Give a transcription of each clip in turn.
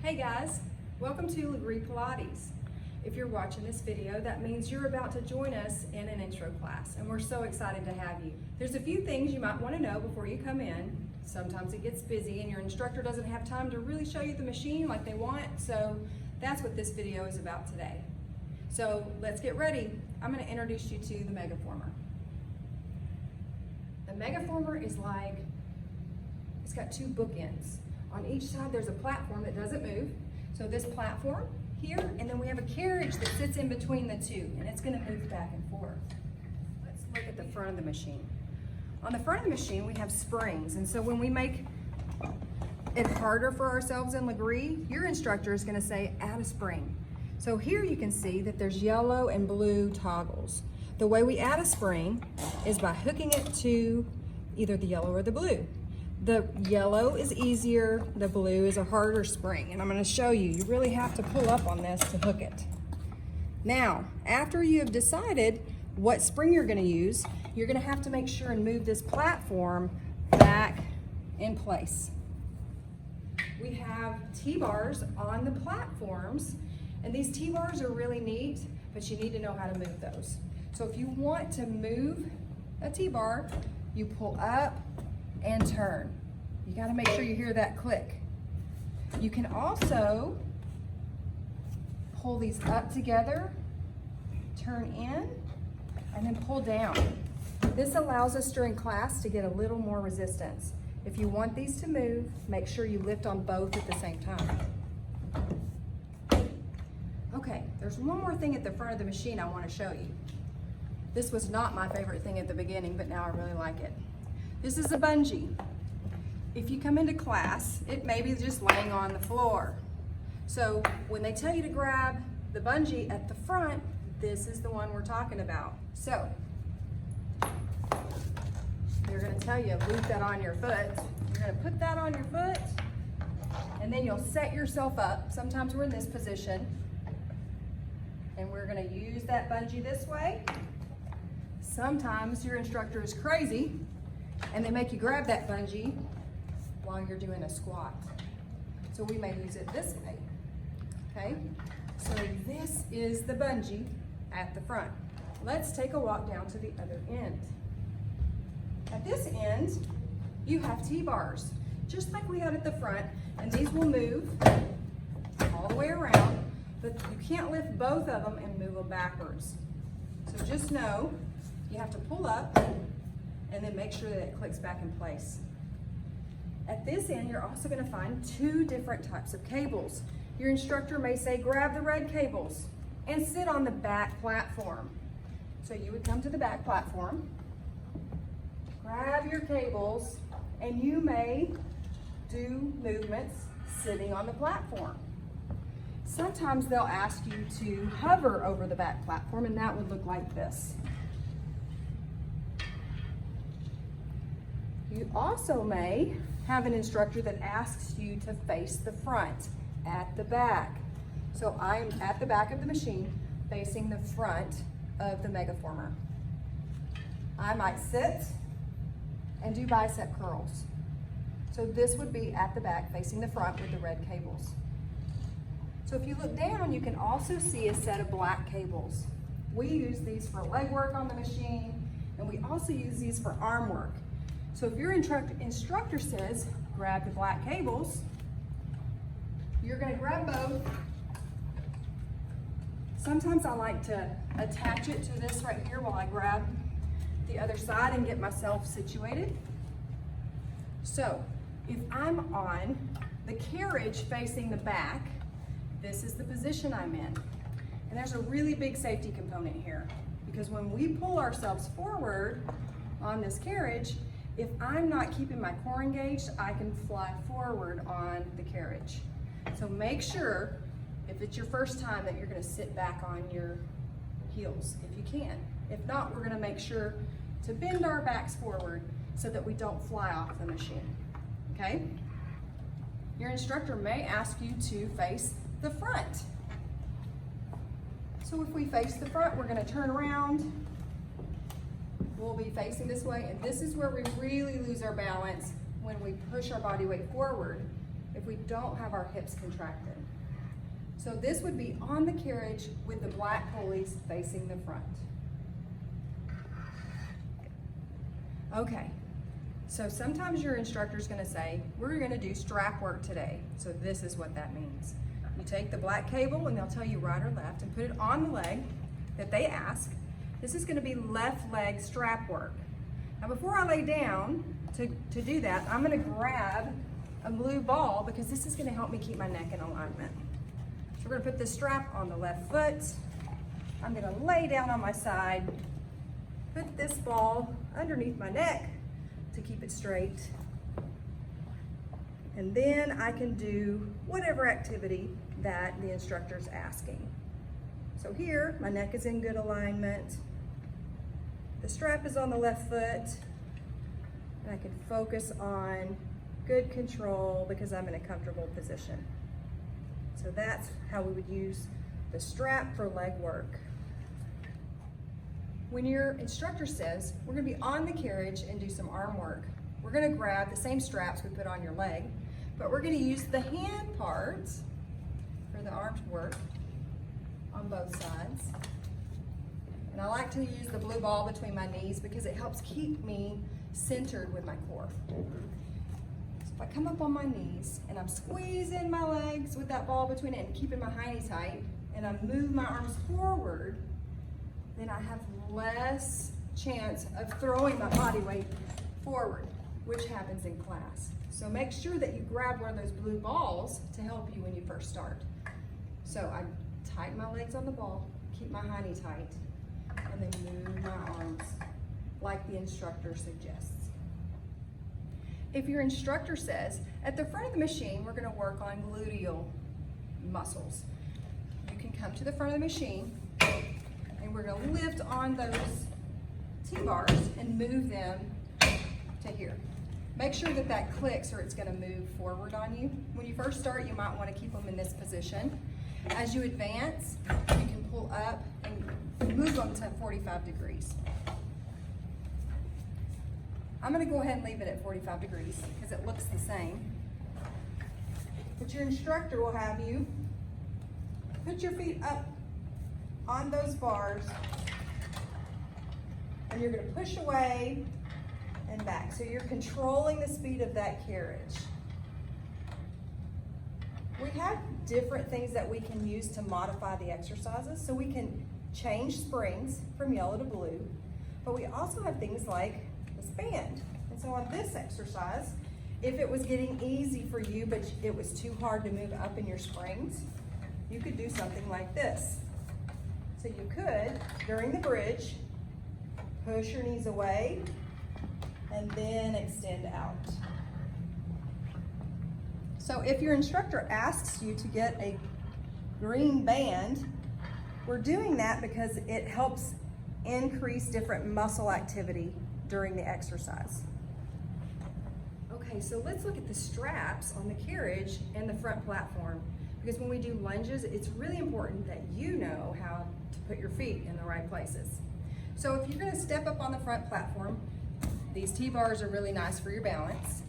Hey guys, welcome to LAGree Pilates. If you're watching this video, that means you're about to join us in an intro class, and we're so excited to have you. There's a few things you might want to know before you come in. Sometimes it gets busy and your instructor doesn't have time to really show you the machine like they want, so that's what this video is about today. So let's get ready. I'm going to introduce you to the MEGAFORMER. The MEGAFORMER is like, it's got two bookends. On each side there's a platform that doesn't move. So this platform here, and then we have a carriage that sits in between the two, and it's going to move back and forth. Let's look at the front of the machine. On the front of the machine we have springs, and so when we make it harder for ourselves in LAGree, your instructor is going to say add a spring. So here you can see that there's yellow and blue toggles. The way we add a spring is by hooking it to either the yellow or the blue. The yellow is easier, the blue is a harder spring, and I'm going to show you. You really have to pull up on this to hook it. Now, after you have decided what spring you're going to use, you're going to have to make sure and move this platform back in place. We have T-bars on the platforms, and these T-bars are really neat, but you need to know how to move those. So if you want to move a T-bar, you pull up and turn. You got to make sure you hear that click. You can also pull these up together, turn in, and then pull down. This allows us during class to get a little more resistance. If you want these to move, make sure you lift on both at the same time. Okay, there's one more thing at the front of the machine I want to show you. This was not my favorite thing at the beginning, but now I really like it. This is a bungee. If you come into class, it may be just laying on the floor. So when they tell you to grab the bungee at the front, this is the one we're talking about. So they're going to tell you loop that on your foot. You're going to put that on your foot, and then you'll set yourself up. Sometimes we're in this position, and we're going to use that bungee this way. Sometimes your instructor is crazy and they make you grab that bungee while you're doing a squat. So we may use it this way, okay? So this is the bungee at the front. Let's take a walk down to the other end. At this end, you have T-bars, just like we had at the front, and these will move all the way around, but you can't lift both of them and move them backwards. So just know you have to pull up and then make sure that it clicks back in place. At this end, you're also going to find two different types of cables. Your instructor may say, grab the red cables and sit on the back platform. So you would come to the back platform, grab your cables, and you may do movements sitting on the platform. Sometimes they'll ask you to hover over the back platform, and that would look like this. You also may have an instructor that asks you to face the front at the back. So I'm at the back of the machine facing the front of the MEGAFORMER. I might sit and do bicep curls. So this would be at the back facing the front with the red cables. So if you look down, you can also see a set of black cables. We use these for leg work on the machine, and we also use these for arm work. So if your instructor says, grab the black cables, you're going to grab both. Sometimes I like to attach it to this right here while I grab the other side and get myself situated. So if I'm on the carriage facing the back, this is the position I'm in. And there's a really big safety component here, because when we pull ourselves forward on this carriage, if I'm not keeping my core engaged, I can fly forward on the carriage. So make sure, if it's your first time, that you're going to sit back on your heels if you can. If not, we're going to make sure to bend our backs forward so that we don't fly off the machine. Okay? Your instructor may ask you to face the front. So if we face the front, we're going to turn around. We'll be facing this way, and this is where we really lose our balance when we push our body weight forward. If if we don't have our hips contracted. So this would be on the carriage with the black pulleys facing the front. Okay, so sometimes your instructor's gonna say, we're gonna do strap work today. So this is what that means. You take the black cable and they'll tell you right or left and put it on the leg that they ask. This is gonna be left leg strap work. Now before I lay down to do that, I'm gonna grab a blue ball because this is gonna help me keep my neck in alignment. So we're gonna put the strap on the left foot. I'm gonna lay down on my side, put this ball underneath my neck to keep it straight. And then I can do whatever activity that the instructor's asking. So here, my neck is in good alignment. The strap is on the left foot, and I can focus on good control because I'm in a comfortable position. So that's how we would use the strap for leg work. When your instructor says, we're gonna be on the carriage and do some arm work, we're gonna grab the same straps we put on your leg, but we're gonna use the hand parts for the arm work on both sides. And I like to use the blue ball between my knees because it helps keep me centered with my core. So if I come up on my knees and I'm squeezing my legs with that ball between it and keeping my hiney tight, and I move my arms forward, then I have less chance of throwing my body weight forward, which happens in class. So make sure that you grab one of those blue balls to help you when you first start. So I tighten my legs on the ball, keep my hiney tight, and then move my arms like the instructor suggests. If your instructor says, at the front of the machine, we're gonna work on gluteal muscles, you can come to the front of the machine and we're gonna lift on those T-bars and move them to here. Make sure that that clicks or it's gonna move forward on you. When you first start, you might wanna keep them in this position. As you advance, you can pull up and move them to 45 degrees. I'm gonna go ahead and leave it at 45 degrees because it looks the same. But your instructor will have you put your feet up on those bars and you're gonna push away and back. So you're controlling the speed of that carriage. We have different things that we can use to modify the exercises. So we can change springs from yellow to blue, but we also have things like this band. And so on this exercise, if it was getting easy for you, but it was too hard to move up in your springs, you could do something like this. So you could, during the bridge, push your knees away and then extend out. So if your instructor asks you to get a green band, we're doing that because it helps increase different muscle activity during the exercise. Okay, so let's look at the straps on the carriage and the front platform, because when we do lunges, it's really important that you know how to put your feet in the right places. So if you're gonna step up on the front platform, these T-bars are really nice for your balance,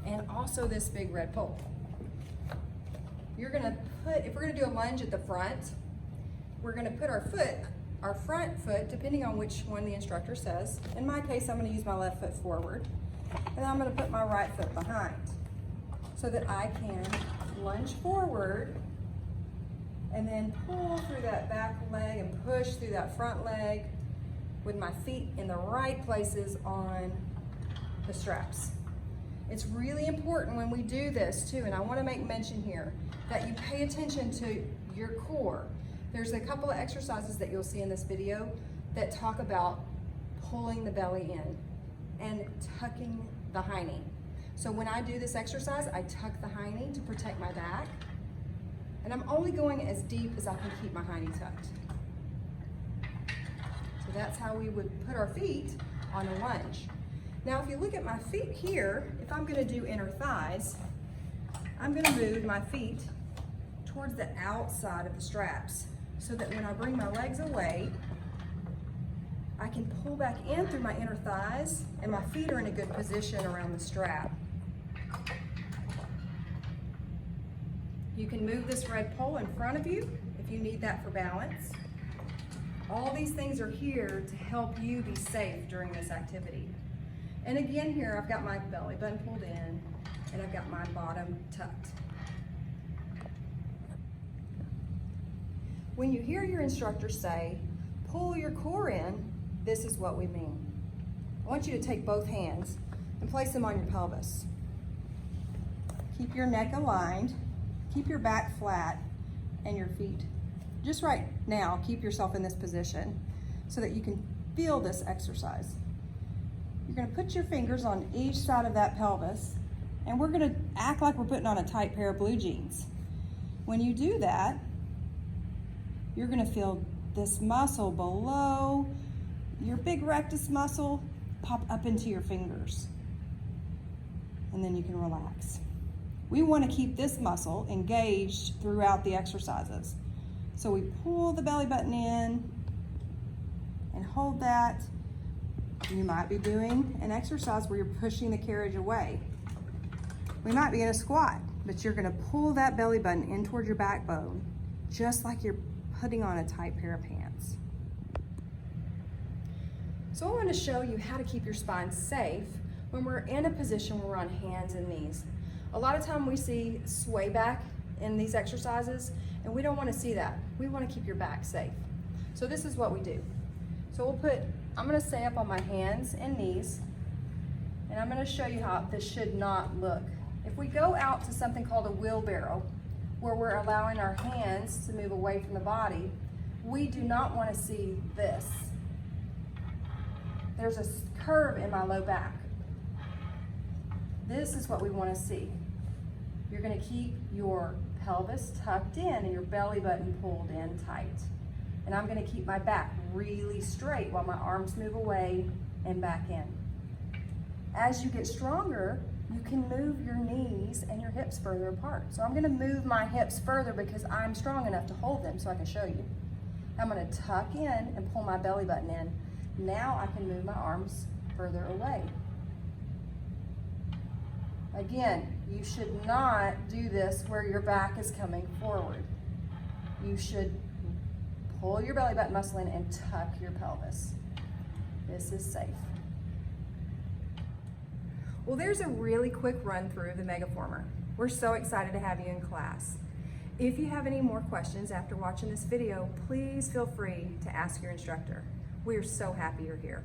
and also this big red pole. You're gonna put, if we're gonna do a lunge at the front, we're gonna put our front foot, depending on which one the instructor says. In my case, I'm gonna use my left foot forward, and I'm gonna put my right foot behind so that I can lunge forward and then pull through that back leg and push through that front leg with my feet in the right places on the straps. It's really important when we do this too, and I want to make mention here that you pay attention to your core. There's a couple of exercises that you'll see in this video that talk about pulling the belly in and tucking the hiney. So when I do this exercise, I tuck the hiney to protect my back, and I'm only going as deep as I can keep my hiney tucked. So that's how we would put our feet on a lunge. Now if you look at my feet here, if I'm gonna do inner thighs, I'm gonna move my feet towards the outside of the straps so that when I bring my legs away, I can pull back in through my inner thighs and my feet are in a good position around the strap. You can move this red pole in front of you if you need that for balance. All these things are here to help you be safe during this activity. And again here, I've got my belly button pulled in and I've got my bottom tucked. When you hear your instructor say, pull your core in, this is what we mean. I want you to take both hands and place them on your pelvis. Keep your neck aligned, keep your back flat, and your feet. Just right now, keep yourself in this position so that you can feel this exercise. You're gonna put your fingers on each side of that pelvis, and we're gonna act like we're putting on a tight pair of blue jeans. When you do that, you're gonna feel this muscle below your big rectus muscle pop up into your fingers. And then you can relax. We wanna keep this muscle engaged throughout the exercises. So we pull the belly button in and hold that. You might be doing an exercise where you're pushing the carriage away. We might be in a squat, but you're gonna pull that belly button in toward your backbone, just like you're putting on a tight pair of pants. So I want to show you how to keep your spine safe when we're in a position where we're on hands and knees. A lot of time we see sway back in these exercises, and we don't want to see that. We want to keep your back safe. So this is what we do. So I'm going to stay up on my hands and knees, and I'm going to show you how this should not look. If we go out to something called a wheelbarrow, where we're allowing our hands to move away from the body, we do not want to see this. There's a curve in my low back. This is what we want to see. You're going to keep your pelvis tucked in and your belly button pulled in tight. And I'm going to keep my back really straight while my arms move away and back in. As you get stronger, you can move your knees and your hips further apart. So I'm gonna move my hips further because I'm strong enough to hold them so I can show you. I'm gonna tuck in and pull my belly button in. Now I can move my arms further away. Again, you should not do this where your back is coming forward. You should pull your belly button muscle in and tuck your pelvis. This is safe. Well, there's a really quick run through of the MEGAFORMER. We're so excited to have you in class. If you have any more questions after watching this video, please feel free to ask your instructor. We are so happy you're here.